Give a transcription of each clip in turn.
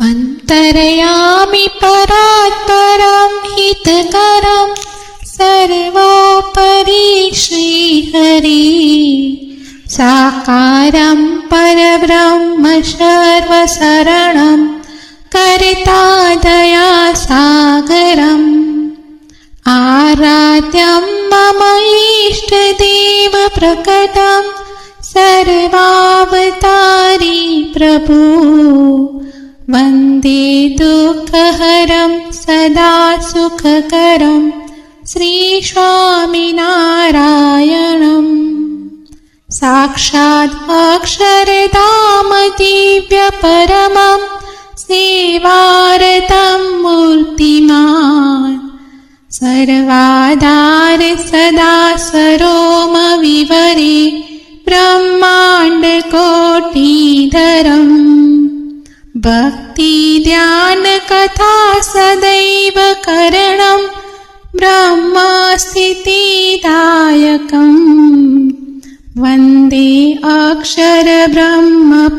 अन्तर्यामि परात्परं हितकरं सर्वोपरि श्रीहरि साकारं परब्रह्म सर्वशरणं कर्ता दयासागरम् आराध्यं मम इष्टदेव प्रकटं सर्वावतारी प्रभु वन्दे दुःखहरं सदा सुखकरं श्रीस्वामिनारायणम् साक्षात् अक्षरधाम दिव्यपरमं सेवारतं मूर्तिमान् सर्वाधार सदा सरोमविवरे ब्रह्माण्डकोटिधरम् भक्ति ध्यान कथा सदैव करणं ब्रह्मस्थितिदायकम् वन्दे अक्षर ब्रह्मपादकमलं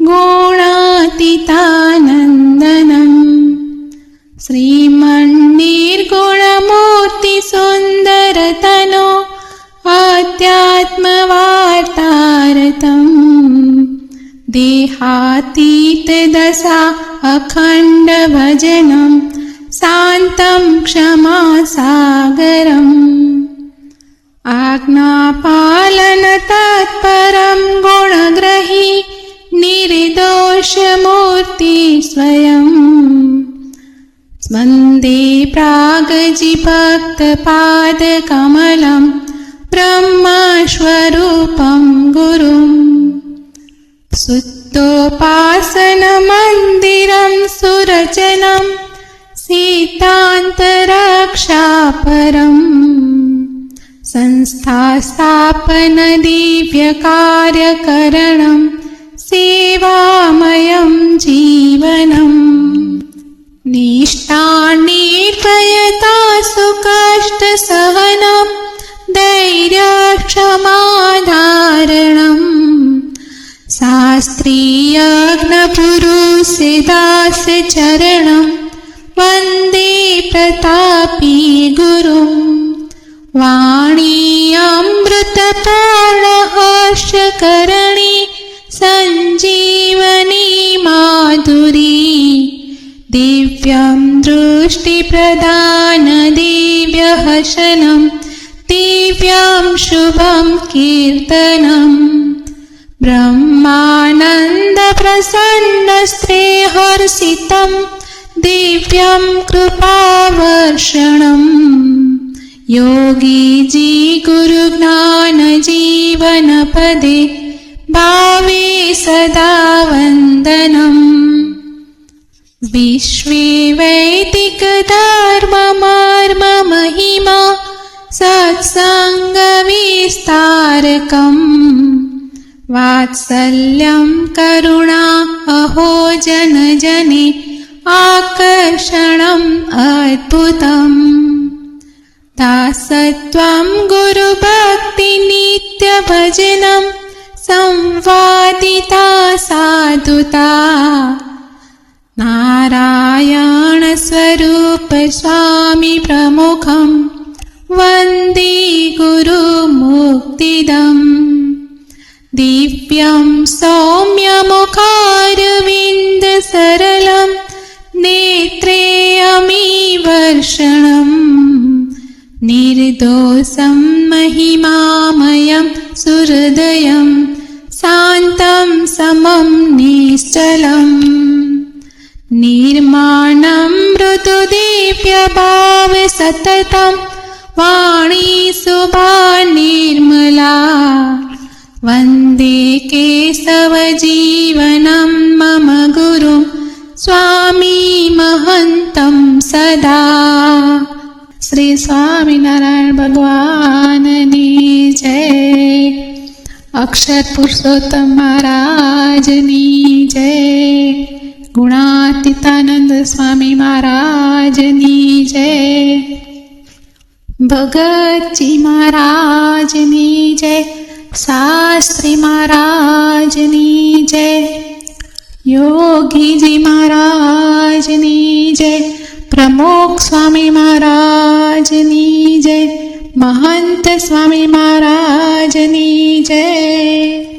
गुणातीतानन्दनम् श्रीमन्निर्गुणमूर्तिसुन्दरतनो अध्यात्मवार्तारतम् देहातीतदशा अखण्डभजनं शान्तं क्षमासागरम् आज्ञापालनतत्परं गुणग्रही निर्दोषमूर्ति स्वयम् वन्दे प्रागजिभक्तपादकमलं ब्रह्मस्वरूपं गुरुम् सुप्तोपासनमन्दिरं सुरचनं सीतान्तरक्षापरम् संस्थास्थापनदिव्यकार्यकरणं सेवामयं जीवनम् निष्ठा-निर्भयता सुकष्टसहनं धैर्यक्षमाधारणम् शास्त्रीयज्ञपुरुषदासचरणं वन्दे प्रतापी गुरुम् वाणी अमृतपूर्ण हर्षकरणी सञ्जीवनी माधुरी दिव्यं दृष्टिप्रदान दिव्यहसनं दिव्यं शुभं कीर्तनम् ब्रह्मानन्दप्रसन्नस्त्रेहर्षितं दिव्यं कृपावर्षणम् योगीजी गुरुज्ञानजीवनपदे भावे सदा वन्दनम् विश्वे वैदिकधर्ममर्ममहिमा सत्सङ्गविस्तारकम् वात्सल्यं करुणा अहो जनजने आकर्षणम् अद्भुतम् दासत्वं गुरुभक्तिनित्यभजनं संवादिता साधुता नारायणस्वरूप स्वामी प्रमुखं वन्दे गुरुमुक्तिदम् दिव्यं सौम्यमुखारविन्दसरलं नेत्रे अमीवर्षणम् निर्दोषं महिमामयं सुहृदयं शान्तं समं निश्चलम् निर्माणं मृदुदिव्यभाव सततं वाणी शुभा निर्मला वन्दे केशवजीवनं मम गुरुं स्वामी महन्तं सदा। श्री स्वामिनारायण भगवाननी जय। अक्षर पुरुषोत्तम महाराजनी जय। गुणातीतानंद स्वामी महाराजनी जय। भगतजी महाराजनी जय। शास्त्री महाराजनी जय। યોગીજી મહારાજની જય, પ્રમુખ સ્વામી મહારાજની જય, મહંત સ્વામી મહારાજની જય.